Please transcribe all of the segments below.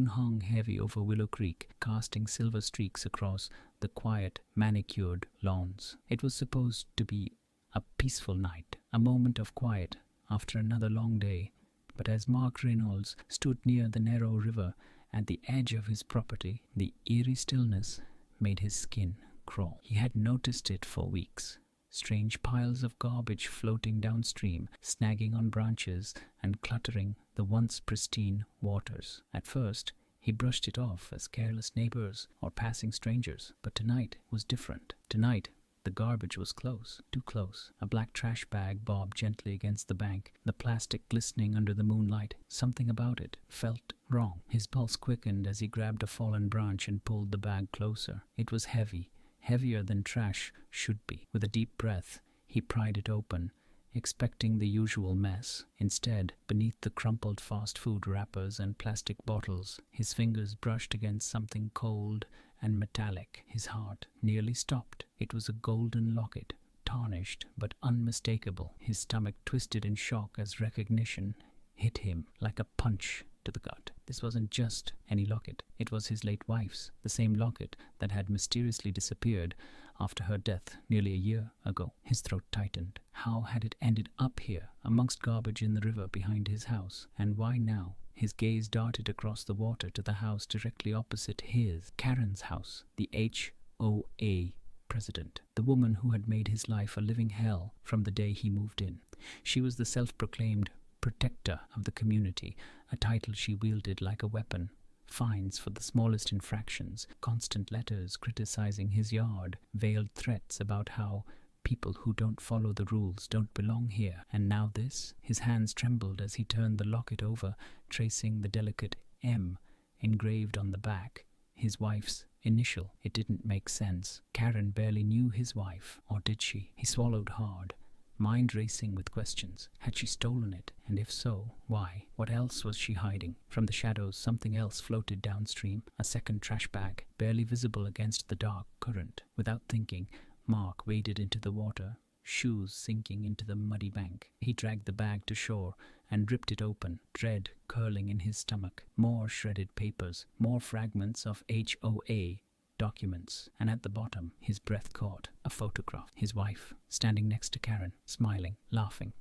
hung heavy over Willow Creek, casting silver streaks across the quiet, manicured lawns. It was supposed to be a peaceful night, a moment of quiet after another long day. But as Mark Reynolds stood near the narrow river at the edge of his property, the eerie stillness made his skin crawl. He had noticed it for weeks. Strange piles of garbage floating downstream, snagging on branches and cluttering the once pristine waters. At first, he brushed it off as careless neighbors or passing strangers. But tonight was different. Tonight, the garbage was close, too close. A black trash bag bobbed gently against the bank, the plastic glistening under the moonlight. Something about it felt wrong. His pulse quickened as he grabbed a fallen branch and pulled the bag closer. It was heavy, heavier than trash should be. With a deep breath, he pried it open, expecting the usual mess. Instead, beneath the crumpled fast food wrappers and plastic bottles, his fingers brushed against something cold and metallic. His heart nearly stopped. It was a golden locket, tarnished but unmistakable. His stomach twisted in shock as recognition hit him like a punch to the gut. This wasn't just any locket. It was his late wife's, the same locket that had mysteriously disappeared after her death nearly a year ago. His throat tightened. How had it ended up here, amongst garbage in the river behind his house? And why now? His gaze darted across the water to the house directly opposite his, Karen's house, the HOA president, the woman who had made his life a living hell from the day he moved in. She was the self-proclaimed protector of the community, a title she wielded like a weapon. Fines for the smallest infractions, constant letters criticizing his yard, veiled threats about how people who don't follow the rules don't belong here. And now this? His hands trembled as he turned the locket over, tracing the delicate M engraved on the back, his wife's initial. It didn't make sense. Karen barely knew his wife, or did she? He swallowed hard, mind racing with questions. Had she stolen it? And if so, why? What else was she hiding? From the shadows, something else floated downstream, a second trash bag, barely visible against the dark current. Without thinking, Mark waded into the water, shoes sinking into the muddy bank. He dragged the bag to shore and ripped it open, dread curling in his stomach. More shredded papers, more fragments of HOA documents, and at the bottom, his breath caught a photograph. His wife, standing next to Karen, smiling, laughing,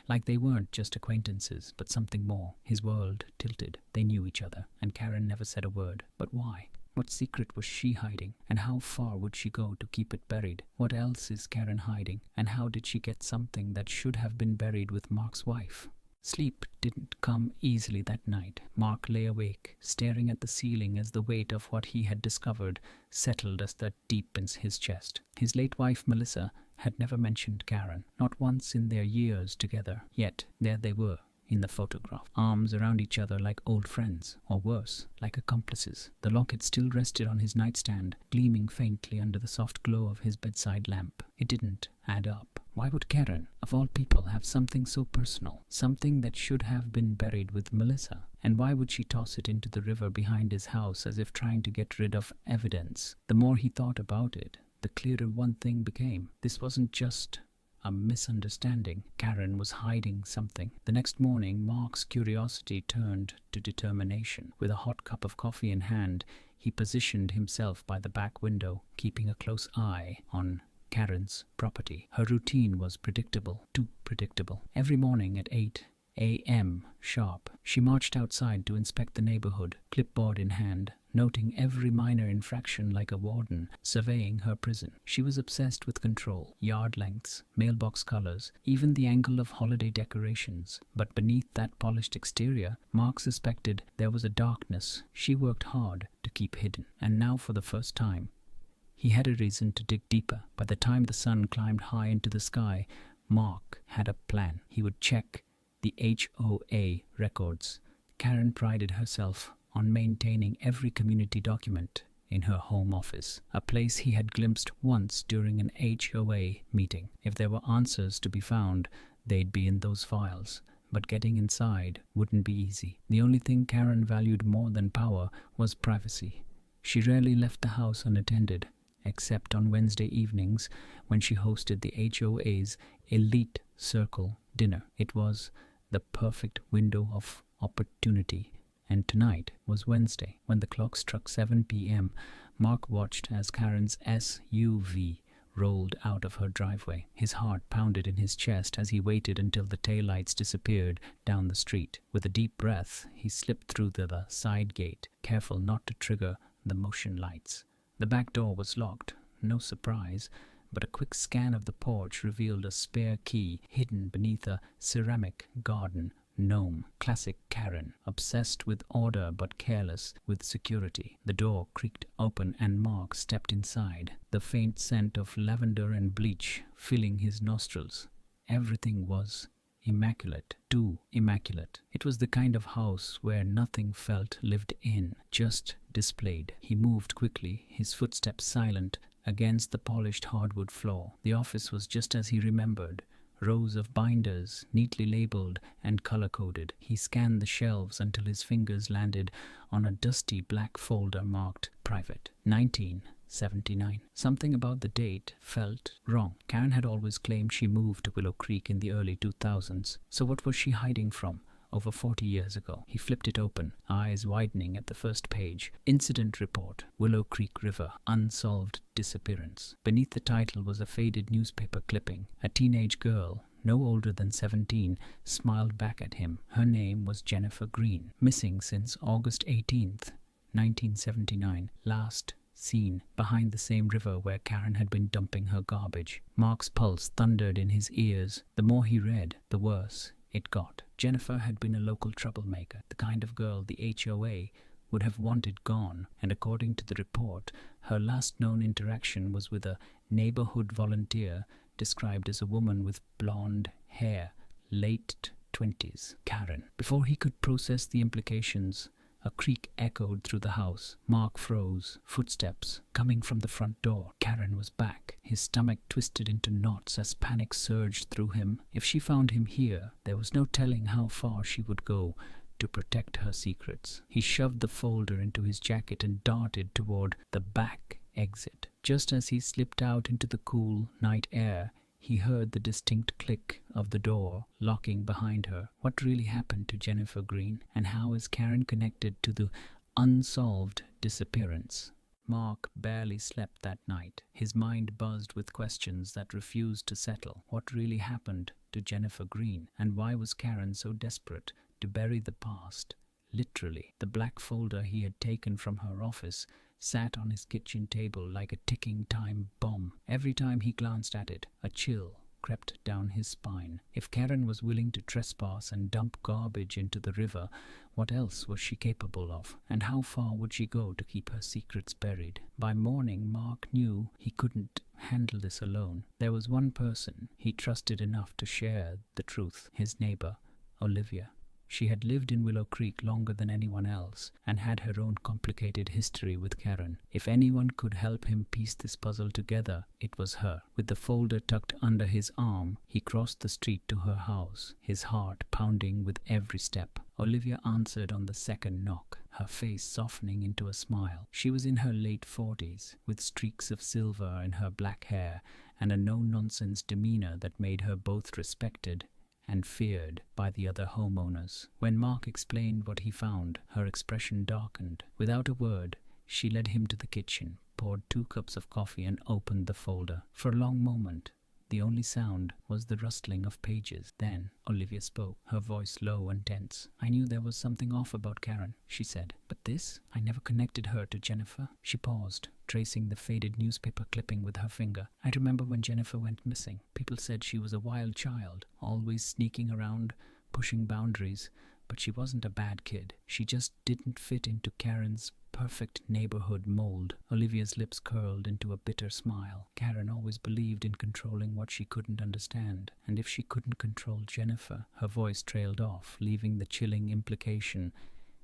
like they weren't just acquaintances, but something more. His world tilted. They knew each other, and Karen never said a word. But why? What secret was she hiding, and how far would she go to keep it buried? What else is Karen hiding, and how did she get something that should have been buried with Mark's wife? Sleep didn't come easily that night. Mark lay awake, staring at the ceiling as the weight of what he had discovered settled as that deep in his chest. His late wife, Melissa, had never mentioned Karen, not once in their years together. Yet there they were, in the photograph, arms around each other like old friends, or worse, like accomplices. The locket still rested on his nightstand, gleaming faintly under the soft glow of his bedside lamp. It didn't add up. Why would Karen, of all people, have something so personal, something that should have been buried with Melissa? And why would she toss it into the river behind his house as if trying to get rid of evidence? The more he thought about it, the clearer one thing became. This wasn't just a misunderstanding. Karen was hiding something. The next morning, Mark's curiosity turned to determination. With a hot cup of coffee in hand, he positioned himself by the back window, keeping a close eye on Karen's property. Her routine was predictable, too predictable. Every morning at 8 a.m. sharp, she marched outside to inspect the neighborhood, clipboard in hand, noting every minor infraction like a warden, surveying her prison. She was obsessed with control, yard lengths, mailbox colors, even the angle of holiday decorations. But beneath that polished exterior, Mark suspected there was a darkness she worked hard to keep hidden. And now, for the first time, he had a reason to dig deeper. By the time the sun climbed high into the sky, Mark had a plan. He would check the HOA records. Karen prided herself on maintaining every community document in her home office, a place he had glimpsed once during an HOA meeting. If there were answers to be found, they'd be in those files. But getting inside wouldn't be easy. The only thing Karen valued more than power was privacy. She rarely left the house unattended, except on Wednesday evenings when she hosted the HOA's Elite Circle dinner. It was the perfect window of opportunity, And tonight was Wednesday. When the clock struck 7 p.m., Mark watched as Karen's SUV rolled out of her driveway. His heart pounded in his chest as he waited until the taillights disappeared down the street. With a deep breath, he slipped through the side gate, careful not to trigger the motion lights. The back door was locked. No surprise, but a quick scan of the porch revealed a spare key hidden beneath a ceramic garden gnome. Classic Karen, obsessed with order but careless with security. The door creaked open and Mark stepped inside, the faint scent of lavender and bleach filling his nostrils. Everything was immaculate, too immaculate. It was the kind of house where nothing felt lived in, just displayed. He moved quickly, his footsteps silent against the polished hardwood floor. The office was just as he remembered. Rows of binders, neatly labeled and color-coded. He scanned the shelves until his fingers landed on a dusty black folder marked Private, 1979. Something about the date felt wrong. Karen had always claimed she moved to Willow Creek in the early 2000s. So what was she hiding from over 40 years ago? He flipped it open, eyes widening at the first page. Incident report, Willow Creek River, unsolved disappearance. Beneath the title was a faded newspaper clipping. A teenage girl, no older than 17, smiled back at him. Her name was Jennifer Green. Missing since August 18th, 1979. Last seen behind the same river where Karen had been dumping her garbage. Mark's pulse thundered in his ears. The more he read, the worse it got. Jennifer had been a local troublemaker, the kind of girl the HOA would have wanted gone, and according to the report, her last known interaction was with a neighborhood volunteer described as a woman with blonde hair, late 20s, Karen. Before he could process the implications, a creak echoed through the house. Mark froze. Footsteps coming from the front door. Karen was back. His stomach twisted into knots as panic surged through him. If she found him here, there was no telling how far she would go to protect her secrets. He shoved the folder into his jacket and darted toward the back exit. Just as he slipped out into the cool night air, he heard the distinct click of the door locking behind her. What really happened to Jennifer Green, and how is Karen connected to the unsolved disappearance? Mark barely slept that night. His mind buzzed with questions that refused to settle. What really happened to Jennifer Green, and why was Karen so desperate to bury the past? Literally, the black folder he had taken from her office sat on his kitchen table like a ticking time bomb. Every time he glanced at it, a chill crept down his spine. If Karen was willing to trespass and dump garbage into the river, what else was she capable of? And how far would she go to keep her secrets buried? By morning, Mark knew he couldn't handle this alone. There was one person he trusted enough to share the truth, his neighbor, Olivia. She had lived in Willow Creek longer than anyone else and had her own complicated history with Karen. If anyone could help him piece this puzzle together, it was her. With the folder tucked under his arm, he crossed the street to her house, his heart pounding with every step. Olivia answered on the second knock, her face softening into a smile. She was in her late 40s, with streaks of silver in her black hair and a no-nonsense demeanor that made her both respected and feared by the other homeowners. When Mark explained what he found, her expression darkened. Without a word, she led him to the kitchen, poured 2 cups of coffee and opened the folder. For a long moment, the only sound was the rustling of pages. Then Olivia spoke, her voice low and tense. "I knew there was something off about Karen," she said. "But this? I never connected her to Jennifer." She paused, tracing the faded newspaper clipping with her finger. "I remember when Jennifer went missing. People said she was a wild child, always sneaking around, pushing boundaries. But she wasn't a bad kid. She just didn't fit into Karen's perfect neighborhood mold." Olivia's lips curled into a bitter smile. Karen always believed in controlling what she couldn't understand. And if she couldn't control Jennifer, her voice trailed off, leaving the chilling implication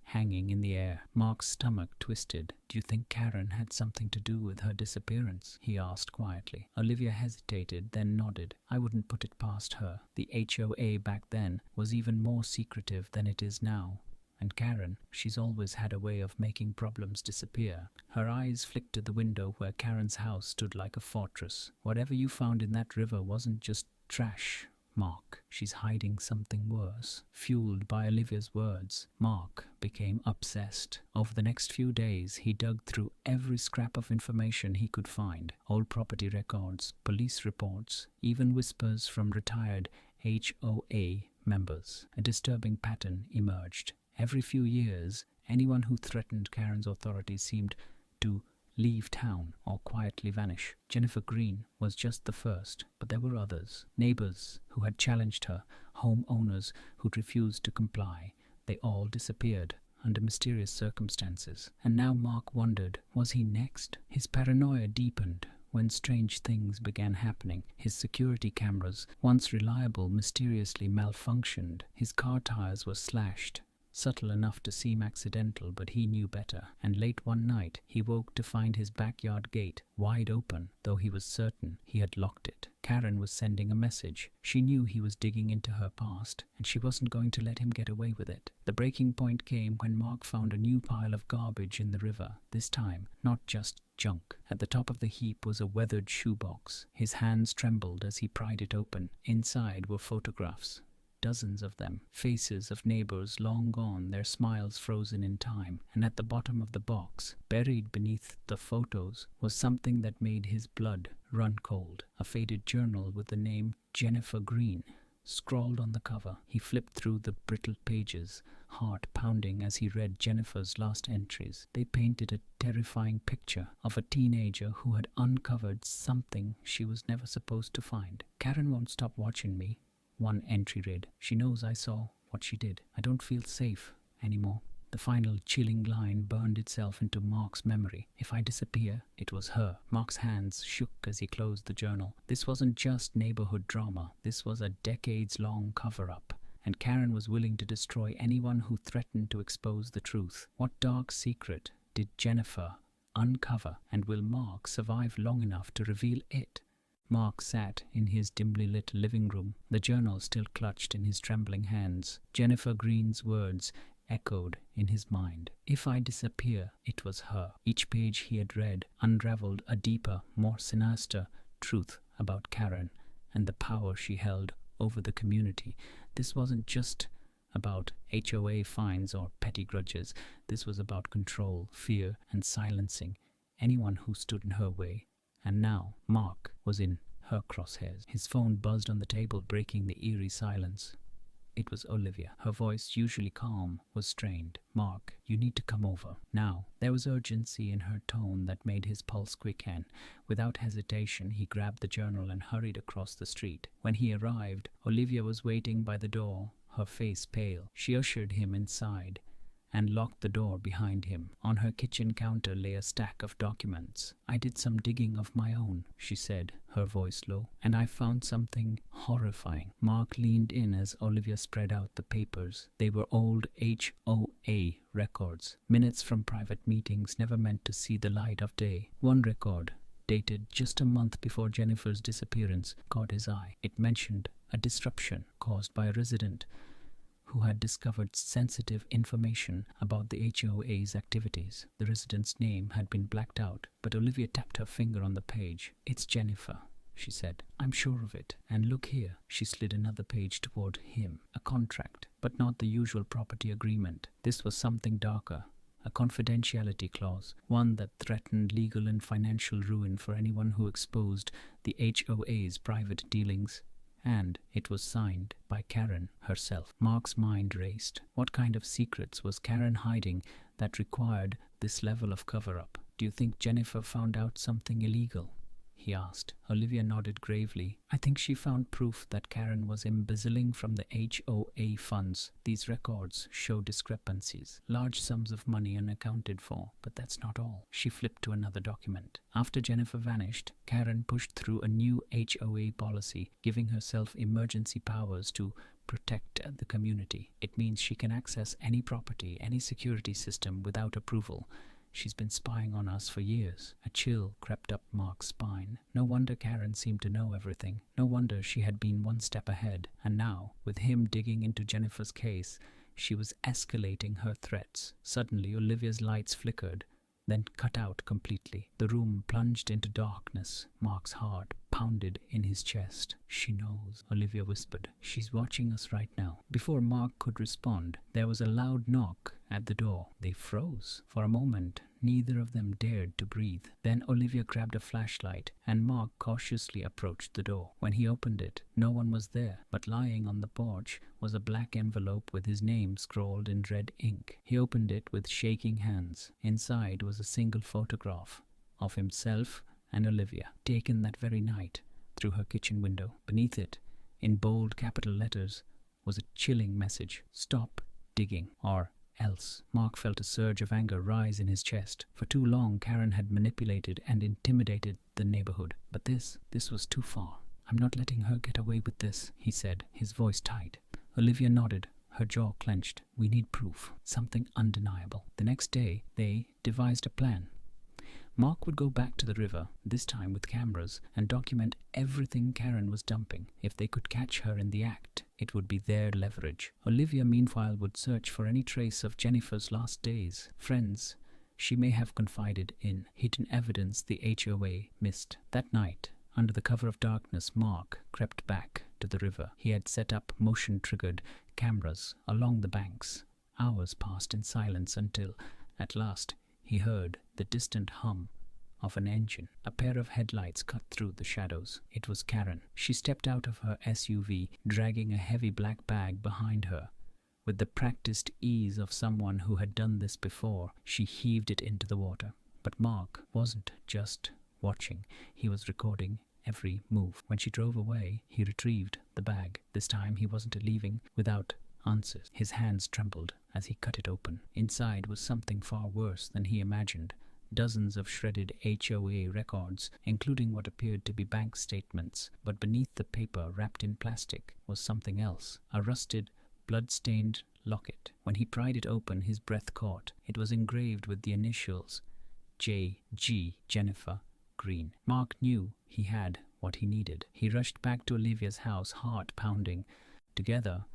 hanging in the air. Mark's stomach twisted. "Do you think Karen had something to do with her disappearance?" he asked quietly. Olivia hesitated, then nodded. "I wouldn't put it past her. The HOA back then was even more secretive than it is now. And Karen, she's always had a way of making problems disappear." Her eyes flicked to the window where Karen's house stood like a fortress. "Whatever you found in that river wasn't just trash, Mark. She's hiding something worse. Fueled by Olivia's words, Mark became obsessed. Over the next few days, he dug through every scrap of information he could find. Old property records, police reports, even whispers from retired HOA members. A disturbing pattern emerged. Every few years, anyone who threatened Karen's authority seemed to leave town or quietly vanish. Jennifer Green was just the first, but there were others. Neighbors who had challenged her, homeowners who'd refused to comply. They all disappeared under mysterious circumstances. And now Mark wondered, was he next? His paranoia deepened when strange things began happening. His security cameras, once reliable, mysteriously malfunctioned. His car tires were slashed. Subtle enough to seem accidental, but he knew better. And late one night, he woke to find his backyard gate wide open, though he was certain he had locked it. Karen was sending a message. She knew he was digging into her past, and she wasn't going to let him get away with it. The breaking point came when Mark found a new pile of garbage in the river. This time, not just junk. At the top of the heap was a weathered shoebox. His hands trembled as he pried it open. Inside were photographs. Dozens of them, faces of neighbors long gone, their smiles frozen in time. And at the bottom of the box, buried beneath the photos, was something that made his blood run cold. A faded journal with the name Jennifer Green scrawled on the cover. He flipped through the brittle pages, heart pounding as he read Jennifer's last entries. They painted a terrifying picture of a teenager who had uncovered something she was never supposed to find. "Karen won't stop watching me," one entry read. "She knows I saw what she did. I don't feel safe anymore." The final chilling line burned itself into Mark's memory. If I disappear, it was her. Mark's hands shook as he closed the journal. This wasn't just neighborhood drama. This was a decades-long cover-up. And Karen was willing to destroy anyone who threatened to expose the truth. What dark secret did Jennifer uncover? And will Mark survive long enough to reveal it? Mark sat in his dimly lit living room, the journal still clutched in his trembling hands. Jennifer Green's words echoed in his mind. If I disappear, it was her. Each page he had read unraveled a deeper, more sinister truth about Karen and the power she held over the community. This wasn't just about HOA fines or petty grudges. This was about control, fear, and silencing anyone who stood in her way. And now Mark was in her crosshairs. His phone buzzed on the table, breaking the eerie silence. It was Olivia. Her voice, usually calm, was strained. "Mark, you need to come over now." There was urgency in her tone that made his pulse quicken. Without hesitation, he grabbed the journal and hurried across the street. When he arrived, Olivia was waiting by the door, her face pale. She ushered him inside and locked the door behind him. On her kitchen counter lay a stack of documents. "I did some digging of my own," she said, her voice low, "and I found something horrifying." Mark leaned in as Olivia spread out the papers. They were old HOA records, minutes from private meetings never meant to see the light of day. One record, dated just a month before Jennifer's disappearance, caught his eye. It mentioned a disruption caused by a resident who had discovered sensitive information about the HOA's activities. The resident's name had been blacked out, but Olivia tapped her finger on the page. "It's Jennifer," she said. "I'm sure of it. And look here." She slid another page toward him. A contract, but not the usual property agreement. This was something darker. A confidentiality clause, one that threatened legal and financial ruin for anyone who exposed the HOA's private dealings. And it was signed by Karen herself. Mark's mind raced. What kind of secrets was Karen hiding that required this level of cover-up? "Do you think Jennifer found out something illegal?" he asked. Olivia nodded gravely. "I think she found proof that Karen was embezzling from the HOA funds. These records show discrepancies, large sums of money unaccounted for, but that's not all." She flipped to another document. After Jennifer vanished, Karen pushed through a new HOA policy, giving herself emergency powers to protect the community. It means she can access any property, any security system without approval. "She's been spying on us for years." A chill crept up Mark's spine. No wonder Karen seemed to know everything. No wonder she had been one step ahead. And now, with him digging into Jennifer's case, she was escalating her threats. Suddenly, Olivia's lights flickered. then cut out completely. The room plunged into darkness. Mark's heart pounded in his chest. "She knows," Olivia whispered. "She's watching us right now." Before Mark could respond, there was a loud knock at the door. They froze. For a moment, neither of them dared to breathe. Then Olivia grabbed a flashlight, and Mark cautiously approached the door. When he opened it, no one was there, but lying on the porch was a black envelope with his name scrawled in red ink. He opened it with shaking hands. Inside was a single photograph of himself and Olivia, taken that very night through her kitchen window. Beneath it, in bold capital letters, was a chilling message: "Stop digging, or else." Mark felt a surge of anger rise in his chest. For too long, Karen had manipulated and intimidated the neighborhood. But this was too far. "I'm not letting her get away with this," he said, his voice tight. Olivia nodded, her jaw clenched. "We need proof, something undeniable." The next day, they devised a plan. Mark would go back to the river, this time with cameras, and document everything Karen was dumping. If they could catch her in the act, it would be their leverage. Olivia, meanwhile, would search for any trace of Jennifer's last days, friends she may have confided in, hidden evidence the HOA missed. That night, under the cover of darkness, Mark crept back to the river. He had set up motion-triggered cameras along the banks. Hours passed in silence until, at last, he heard the distant hum of an engine. A pair of headlights cut through the shadows. It was Karen. She stepped out of her SUV, dragging a heavy black bag behind her. With the practiced ease of someone who had done this before, she heaved it into the water. But Mark wasn't just watching. He was recording every move. When she drove away, he retrieved the bag. This time he wasn't leaving without answers. His hands trembled as he cut it open. Inside was something far worse than he imagined. Dozens of shredded HOA records, including what appeared to be bank statements. But beneath the paper, wrapped in plastic, was something else. A rusted, blood-stained locket. When he pried it open, his breath caught. It was engraved with the initials J.G. Jennifer Green. Mark knew he had what he needed. He rushed back to Olivia's house, heart pounding. Together,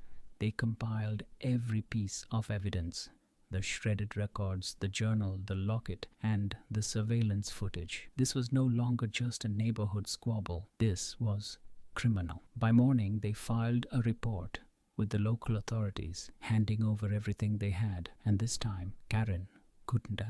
they compiled every piece of evidence: the shredded records, the journal, the locket, and the surveillance footage. This was no longer just a neighborhood squabble. This was criminal. By morning, they filed a report with the local authorities, handing over everything they had. And this time, Karen couldn't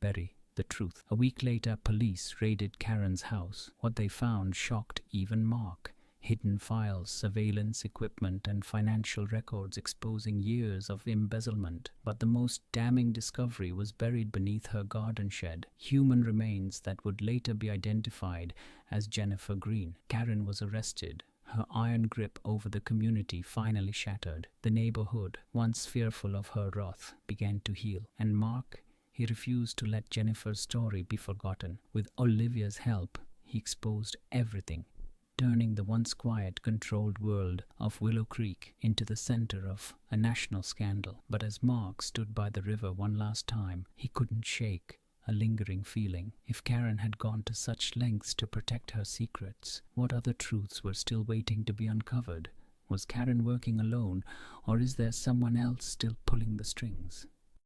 bury the truth. A week later, police raided Karen's house. What they found shocked even Mark. Hidden files, surveillance equipment, and financial records exposing years of embezzlement. But the most damning discovery was buried beneath her garden shed: human remains that would later be identified as Jennifer Green. Karen was arrested. Her iron grip over the community finally shattered. The neighborhood, once fearful of her wrath, began to heal. And Mark, he refused to let Jennifer's story be forgotten. With Olivia's help, he exposed everything, turning the once quiet, controlled world of Willow Creek into the center of a national scandal. But as Mark stood by the river one last time, he couldn't shake a lingering feeling. If Karen had gone to such lengths to protect her secrets, what other truths were still waiting to be uncovered? Was Karen working alone, or is there someone else still pulling the strings?